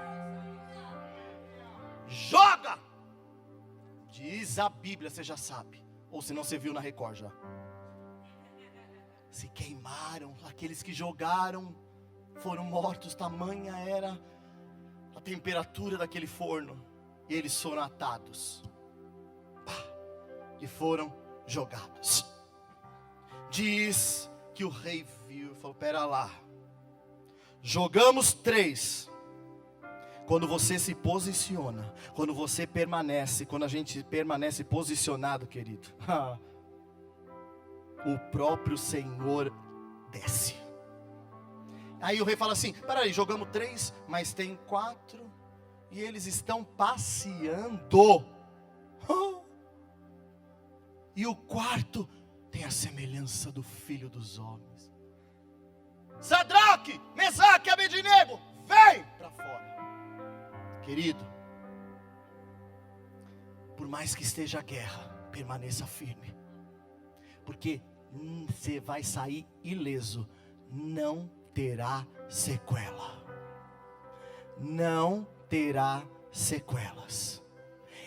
Joga! Diz a Bíblia, você já sabe. Ou se não, você viu na Record já. Se queimaram, aqueles que jogaram foram mortos. Tamanha era a temperatura daquele forno. E eles foram atados. E foram jogados. Diz que o rei viu e falou: pera lá, jogamos 3. Quando você se posiciona, quando você permanece, quando a gente permanece posicionado, querido, o próprio Senhor desce. Aí o rei fala assim: peraí, jogamos 3, mas tem 4, e eles estão passeando. E o 4 tem a semelhança do Filho dos homens. Sadraque, Mesaque e Abednego, vem para fora. Querido, por mais que esteja a guerra, permaneça firme, porque você vai sair ileso, não terá sequela. Não terá sequelas.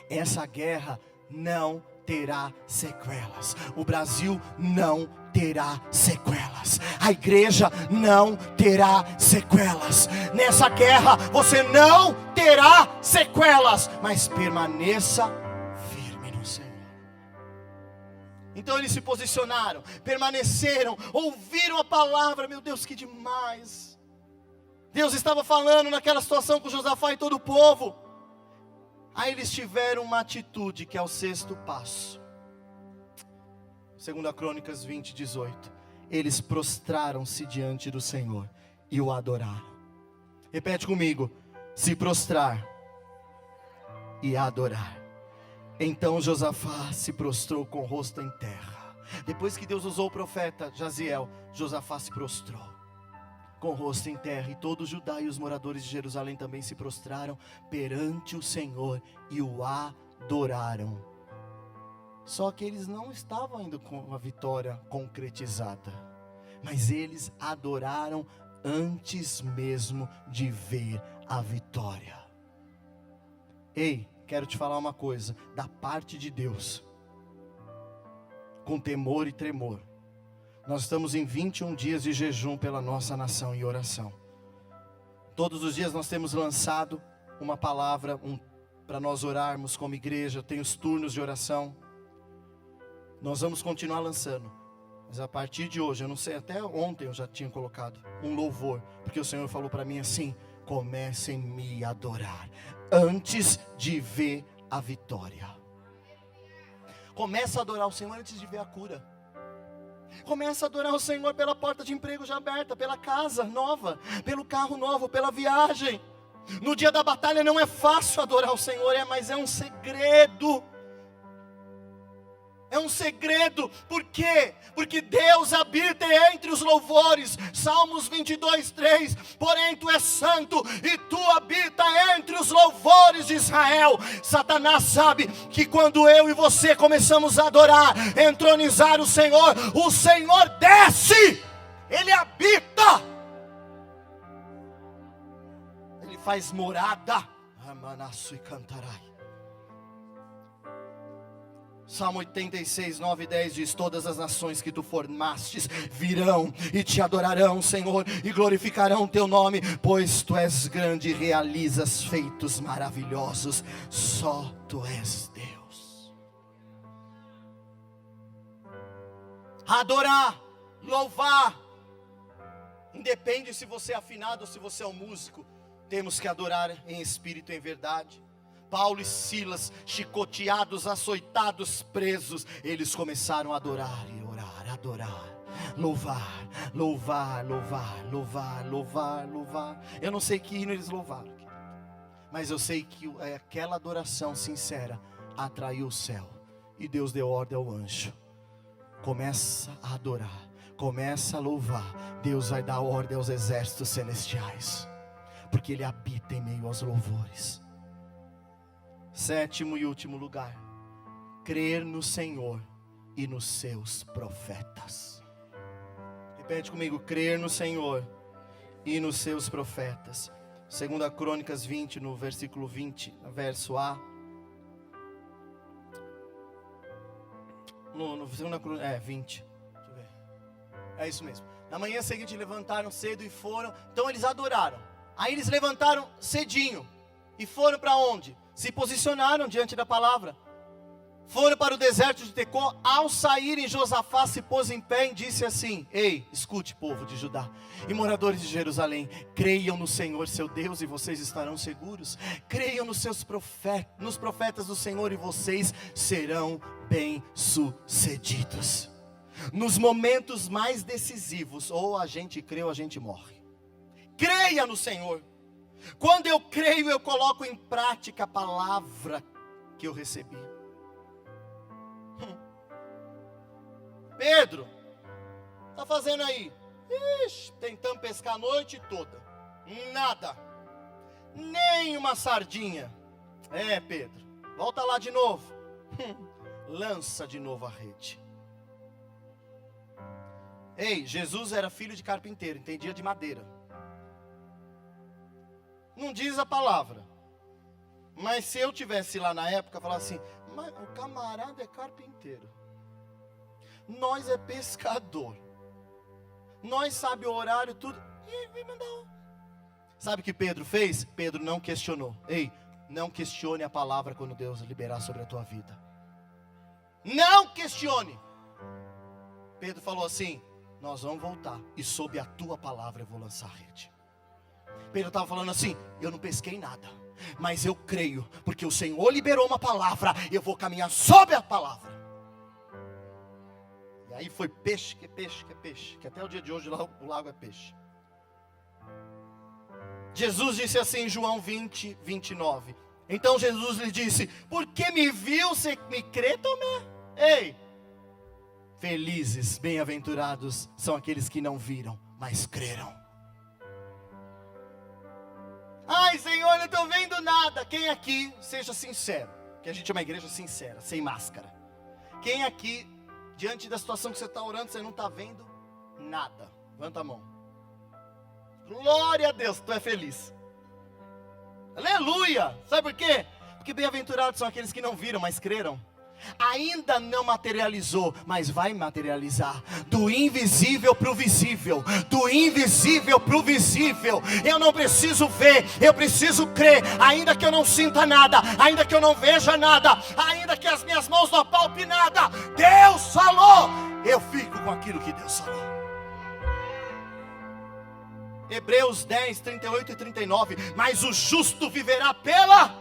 Essa guerra não terá sequelas. O Brasil não terá sequelas. A igreja não terá sequelas. Nessa guerra você não terá sequelas, mas permaneça firme no Senhor. Então eles se posicionaram, permaneceram, ouviram a palavra. Meu Deus, que demais! Deus estava falando naquela situação com Josafá e todo o povo. Aí eles tiveram uma atitude que é o 6º passo. 2 Crônicas 20, 18. Eles prostraram-se diante do Senhor e o adoraram. Repete comigo: se prostrar e adorar. Então Josafá se prostrou com o rosto em terra. Depois que Deus usou o profeta Jaziel, Josafá se prostrou com o rosto em terra, e todo Judá e os moradores de Jerusalém também se prostraram perante o Senhor e o adoraram. Só que eles não estavam ainda com a vitória concretizada, mas eles adoraram antes mesmo de ver a vitória. Ei, quero te falar uma coisa, da parte de Deus, com temor e tremor. Nós estamos em 21 dias de jejum pela nossa nação e oração. Todos os dias nós temos lançado uma palavra para nós orarmos como igreja. Tem os turnos de oração. Nós vamos continuar lançando. Mas a partir de hoje, eu não sei, até ontem eu já tinha colocado um louvor. Porque o Senhor falou para mim assim: comecem a me adorar antes de ver a vitória. Começa a adorar o Senhor antes de ver a cura. Começa a adorar o Senhor pela porta de emprego já aberta, pela casa nova, pelo carro novo, pela viagem. No dia da batalha não é fácil adorar o Senhor, mas é um segredo. É um segredo, por quê? Porque Deus habita entre os louvores. Salmos 22:3. Porém tu és santo e tu habita entre os louvores de Israel. Satanás sabe que quando eu e você começamos a adorar, entronizar o Senhor desce, Ele habita, Ele faz morada. Amanasso e cantarai. Salmo 86, 9 e 10 diz: todas as nações que tu formastes virão e te adorarão, Senhor, e glorificarão teu nome, pois tu és grande e realizas feitos maravilhosos, só tu és Deus. Adorar, louvar, independe se você é afinado ou se você é um músico, temos que adorar em espírito e em verdade. Paulo e Silas, chicoteados, açoitados, presos, eles começaram a adorar e orar, adorar, louvar, louvar, louvar, louvar, louvar, louvar. Eu não sei que hino eles louvaram, mas eu sei que aquela adoração sincera atraiu o céu, e Deus deu ordem ao anjo: começa a adorar, começa a louvar. Deus vai dar ordem aos exércitos celestiais, porque Ele habita em meio aos louvores. Sétimo e último lugar: crer no Senhor e nos seus profetas. Repete comigo: crer no Senhor e nos seus profetas. 2 Crônicas 20, no versículo 20, verso A. No 2 Crônicas, 20. Deixa eu ver. É isso mesmo. Na manhã seguinte levantaram cedo e foram. Então eles adoraram. Aí eles levantaram cedinho e foram para onde? Se posicionaram diante da palavra. Foram para o deserto de Tecó. Ao saírem, Josafá se pôs em pé e disse assim: ei, escute, povo de Judá e moradores de Jerusalém, creiam no Senhor seu Deus e vocês estarão seguros. Creiam nos profetas do Senhor e vocês serão bem-sucedidos. Nos momentos mais decisivos, ou a gente crê ou a gente morre. Creia no Senhor. Quando eu creio, eu coloco em prática a palavra que eu recebi. Pedro, está fazendo aí? Tentando pescar a noite toda. Nada. Nem uma sardinha. Pedro, volta lá de novo. Lança de novo a rede. Jesus era filho de carpinteiro, entendia de madeira. Não diz a palavra, mas se eu tivesse lá na época, falar assim: mas o camarada é carpinteiro, nós é pescador, nós sabe o horário, tudo, e vem mandar. Sabe o que Pedro fez? Pedro não questionou. Não questione a palavra quando Deus liberar sobre a tua vida. Não questione. Pedro falou assim: nós vamos voltar, e sob a tua palavra eu vou lançar a rede. Pedro estava falando assim: eu não pesquei nada, mas eu creio, porque o Senhor liberou uma palavra, eu vou caminhar sobre a palavra. E aí foi peixe, que peixe, que peixe, que até o dia de hoje o lago é peixe. Jesus disse assim em João 20, 29. Então Jesus lhe disse: porque me viu, você me crê, Tomé? Felizes, bem-aventurados são aqueles que não viram, mas creram. Ai, Senhor, não estou vendo nada. Quem aqui, seja sincero, que a gente é uma igreja sincera, sem máscara. Quem aqui, diante da situação que você está orando, você não está vendo nada? Levanta a mão. Glória a Deus, tu é feliz. Aleluia. Sabe por quê? Porque bem-aventurados são aqueles que não viram, mas creram. Ainda não materializou, mas vai materializar. Do invisível para o visível. Do invisível para o visível. Eu não preciso ver, eu preciso crer. Ainda que eu não sinta nada, ainda que eu não veja nada, ainda que as minhas mãos não apalpem nada, Deus falou, eu fico com aquilo que Deus falou. Hebreus 10, 38 e 39. Mas o justo viverá pela...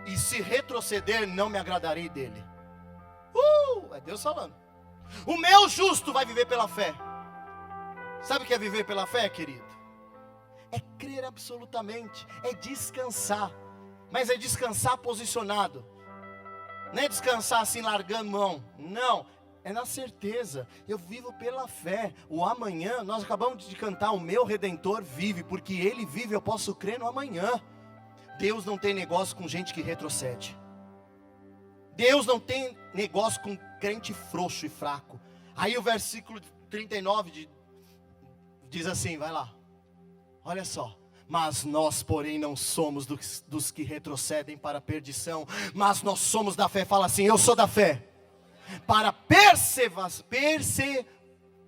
e se retroceder, não me agradarei dele. É Deus falando. O meu justo vai viver pela fé. Sabe o que é viver pela fé, querido? É crer absolutamente, é descansar. Mas é descansar posicionado. Não é descansar assim largando mão. Não, é na certeza. Eu vivo pela fé. O amanhã, nós acabamos de cantar, o meu Redentor vive. Porque Ele vive, eu posso crer no amanhã. Deus não tem negócio com gente que retrocede. Deus não tem negócio com crente frouxo e fraco. Aí o versículo 39 diz assim, vai lá. Olha só. Mas nós, porém, não somos dos que retrocedem para a perdição, mas nós somos da fé. Fala assim, eu sou da fé. Para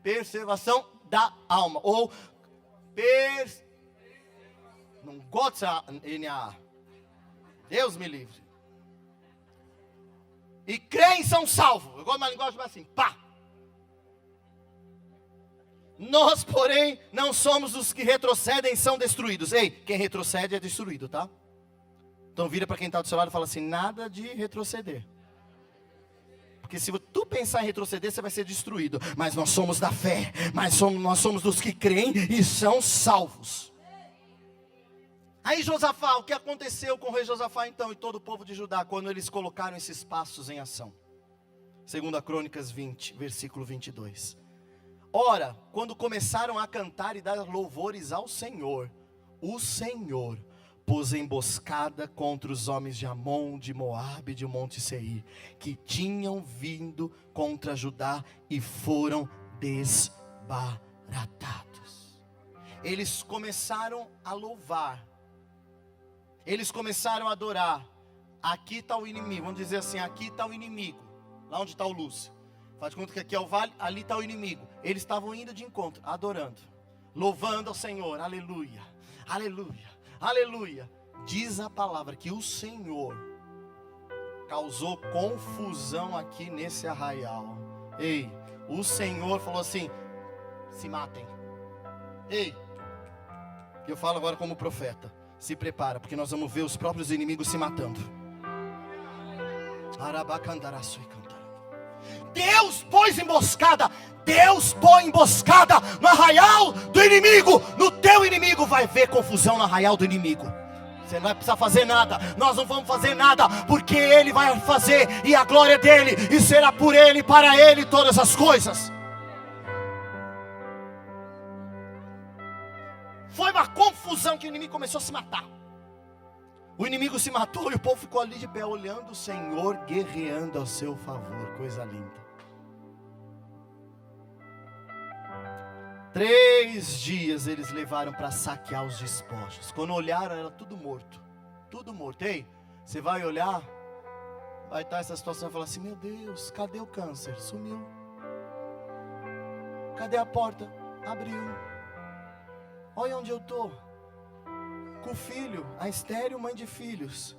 preservação da alma. Ou não gosto de NA. Deus me livre. E creem são salvos. Eu gosto de uma linguagem assim, pá. Nós, porém, não somos os que retrocedem e são destruídos. Ei, quem retrocede é destruído, tá? Então vira para quem está do seu lado e fala assim, nada de retroceder. Porque se tu pensar em retroceder, você vai ser destruído. Mas nós somos da fé. Nós somos dos que creem e são salvos. Aí Josafá, o que aconteceu com o rei Josafá então e todo o povo de Judá, quando eles colocaram esses passos em ação? 2 Crônicas 20, versículo 22. Ora, quando começaram a cantar e dar louvores ao Senhor, o Senhor pôs emboscada contra os homens de Amon, de Moabe e de Monte Seir, que tinham vindo contra Judá e foram desbaratados. Eles começaram a louvar, eles começaram a adorar. Aqui está o inimigo, vamos dizer assim, aqui está o inimigo, lá onde está o Lúcio. Faz de conta que aqui é o vale, ali está o inimigo. Eles estavam indo de encontro, adorando, louvando ao Senhor, aleluia, aleluia, aleluia. Diz a palavra que o Senhor causou confusão aqui nesse arraial. Ei, o Senhor falou assim, se matem. Ei, eu falo agora como profeta, se prepara, porque nós vamos ver os próprios inimigos se matando. Arabacandaraçu. Deus pôs emboscada. Deus põe emboscada no arraial do inimigo. No teu inimigo vai ver confusão no arraial do inimigo. Você não vai precisar fazer nada. Nós não vamos fazer nada, porque Ele vai fazer. E a glória é dEle. E será por Ele, para Ele todas as coisas. Foi uma confusão que o inimigo começou a se matar. O inimigo se matou e o povo ficou ali de pé, olhando o Senhor guerreando ao seu favor. Coisa linda. 3 dias eles levaram para saquear os despojos. Quando olharam, era tudo morto. Tudo morto. Ei, você vai olhar, vai estar essa situação e falar assim, meu Deus, cadê o câncer? Sumiu. Cadê a porta? Abriu. Olha onde eu estou. Com o filho, a estéril, mãe de filhos.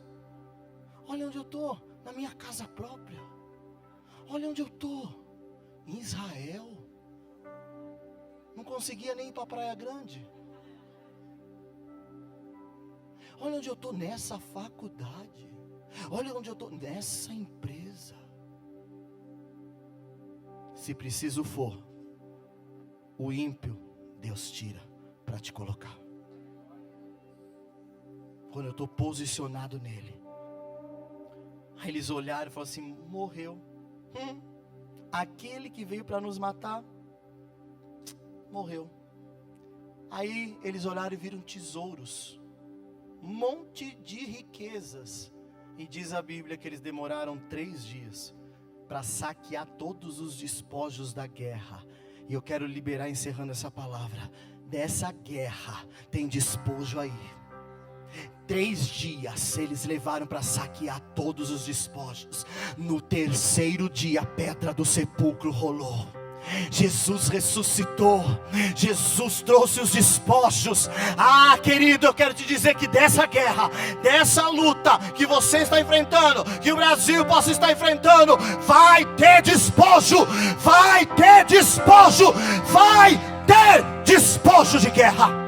Olha onde eu estou, na minha casa própria. Olha onde eu estou, em Israel. Não conseguia nem ir para a Praia Grande. Olha onde eu estou, nessa faculdade. Olha onde eu estou, nessa empresa. Se preciso for, o ímpio, Deus tira para te colocar. Quando eu estou posicionado nele. Aí eles olharam e falaram assim, morreu. Aquele que veio para nos matar, morreu. Aí eles olharam e viram tesouros, um monte de riquezas. E diz a Bíblia que eles demoraram 3 dias para saquear todos os despojos da guerra. E eu quero liberar, encerrando essa palavra, dessa guerra tem despojo aí. 3 dias eles levaram para saquear todos os despojos. No 3º dia a pedra do sepulcro rolou. Jesus ressuscitou. Jesus trouxe os despojos. Ah, querido, eu quero te dizer que dessa guerra, dessa luta que você está enfrentando, que o Brasil possa estar enfrentando, vai ter despojo. Vai ter despojo. Vai ter despojo de guerra.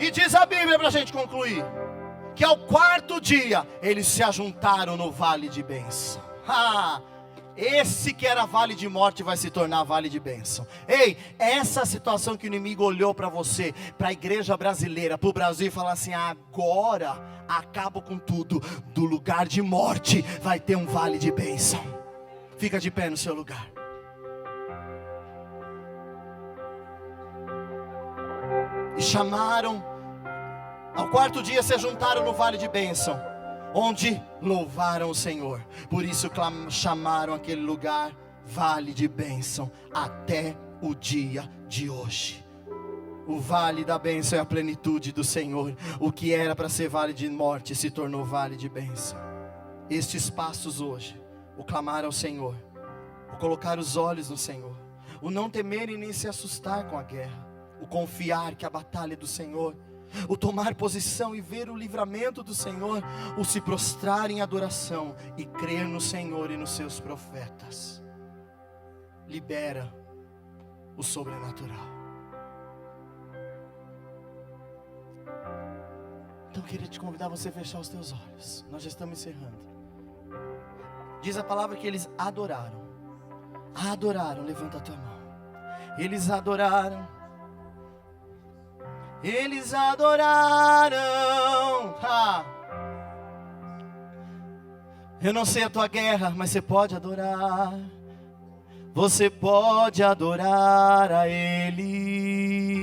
E diz a Bíblia para a gente concluir, que ao 4º dia eles se ajuntaram no vale de bênção. Esse que era vale de morte vai se tornar vale de bênção. Ei, essa situação que o inimigo olhou para você, para a igreja brasileira, para o Brasil e falou assim: agora acabo com tudo, do lugar de morte vai ter um vale de bênção. Fica de pé no seu lugar. E chamaram, ao quarto dia se juntaram no vale de bênção, onde louvaram o Senhor. Por isso chamaram aquele lugar vale de bênção até o dia de hoje. O vale da bênção é a plenitude do Senhor. O que era para ser vale de morte se tornou vale de bênção. Estes passos hoje, o clamar ao Senhor, o colocar os olhos no Senhor, o não temer e nem se assustar com a guerra, o confiar que a batalha é do Senhor, o tomar posição e ver o livramento do Senhor, o se prostrar em adoração e crer no Senhor e nos seus profetas, libera o sobrenatural. Então eu queria te convidar a você fechar os teus olhos. Nós já estamos encerrando. Diz a palavra que eles adoraram. Adoraram, levanta a tua mão. Eles adoraram. Eles adoraram. Eu não sei a tua guerra, mas você pode adorar. Você pode adorar a Ele.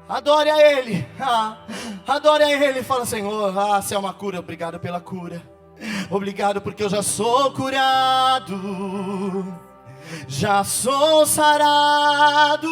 Adore a Ele. Adore a Ele. Fala: Senhor, se é uma cura, obrigado pela cura. Obrigado porque eu já sou curado. Já sou sarado.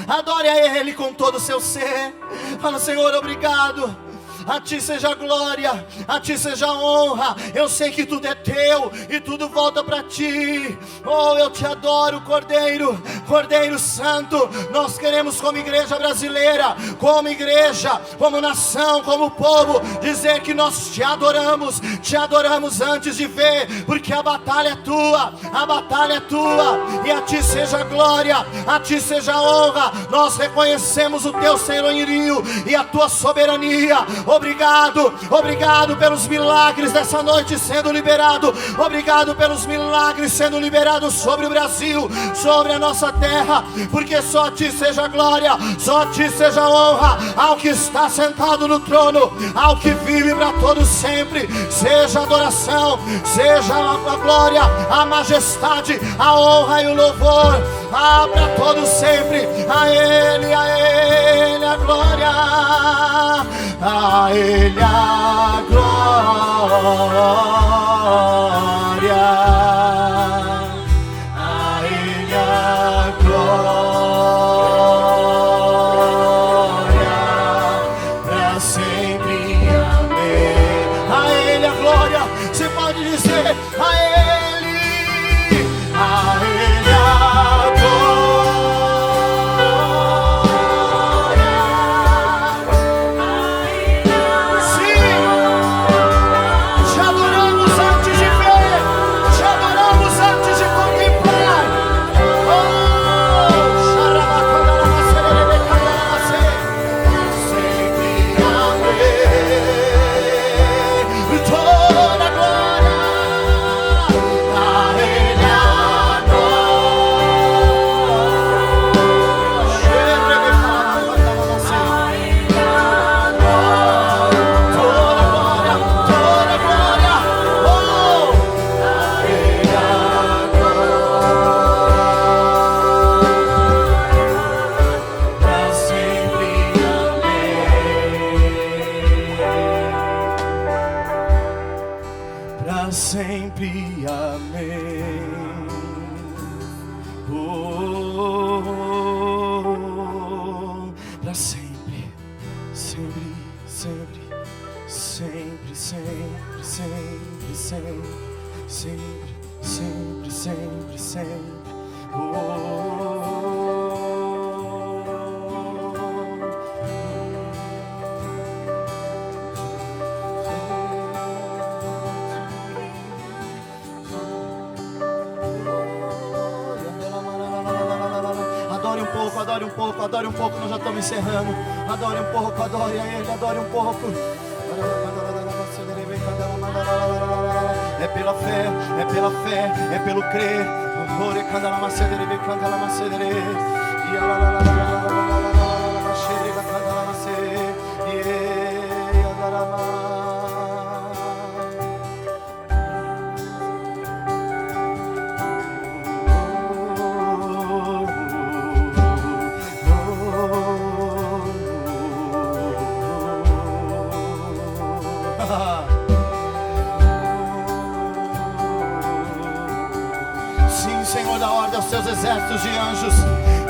Adore a Ele com todo o seu ser. Fala: Senhor, obrigado. A Ti seja a glória, a Ti seja a honra. Eu sei que tudo é Teu e tudo volta para Ti. Oh, eu Te adoro, Cordeiro, Cordeiro Santo. Nós queremos, como igreja brasileira, como igreja, como nação, como povo, dizer que nós Te adoramos antes de ver, porque a batalha é Tua, a batalha é Tua, e a Ti seja a glória, a Ti seja a honra. Nós reconhecemos o Teu senhorio e a Tua soberania. Obrigado, obrigado pelos milagres dessa noite sendo liberado. Obrigado pelos milagres sendo liberados sobre o Brasil, sobre a nossa terra, porque só a Ti seja a glória, só a Ti seja a honra, ao que está sentado no trono, ao que vive para todos sempre. Seja a adoração, seja a glória, a majestade, a honra e o louvor, para todos sempre. A Ele a glória, a Ele a glória, a Ele a glória, para sempre, amém. A Ele a glória, você pode dizer: a Ele a glória. Sempre, amém. Para sempre, sempre, sempre, sempre, sempre, sempre, sempre, sempre, sempre, sempre. Adore um pouco, nós já estamos encerrando. Adore um pouco, adore a Ele, adore um pouco. é pela fé, é pela fé, é pelo crer. Ore canta la macedere, canta la macedere. E a la la la la la la la chega canta la macedere. E andará mais. Sim, Senhor, dá ordem aos seus exércitos de anjos.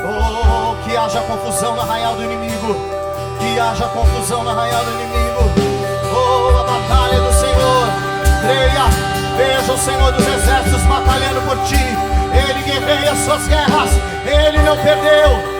Oh, que haja confusão no arraial do inimigo. Que haja confusão no arraial do inimigo. Oh, a batalha do Senhor. Creia, veja o Senhor dos exércitos batalhando por ti. Ele guerreia as suas guerras. Ele não perdeu.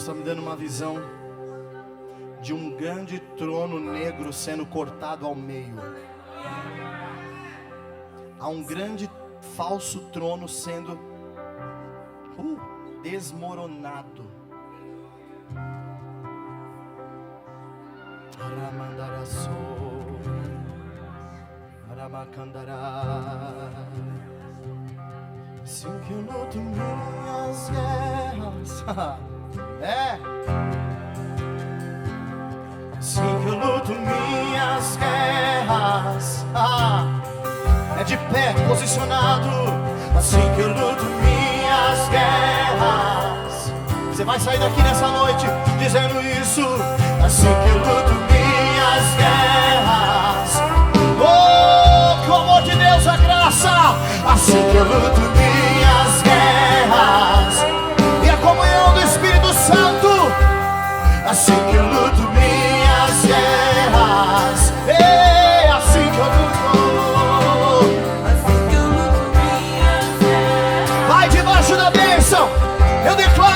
Deus está me dando uma visão de um grande trono negro sendo cortado ao meio. Há um grande falso trono sendo desmoronado. Sim, que eu luto minhas guerras. Sim, que eu luto minhas guerras. É de pé, posicionado. Assim que eu luto minhas guerras. Você vai sair daqui nessa noite dizendo isso. Assim que eu luto minhas guerras. Oh, que o amor de Deus, a graça. Assim que eu luto minhas guerras. E a comunhão do Espírito Santo. Assim que eu luto minhas guerras. É assim que eu luto. Assim que eu luto minhas guerras. Vai debaixo da bênção. Eu declaro.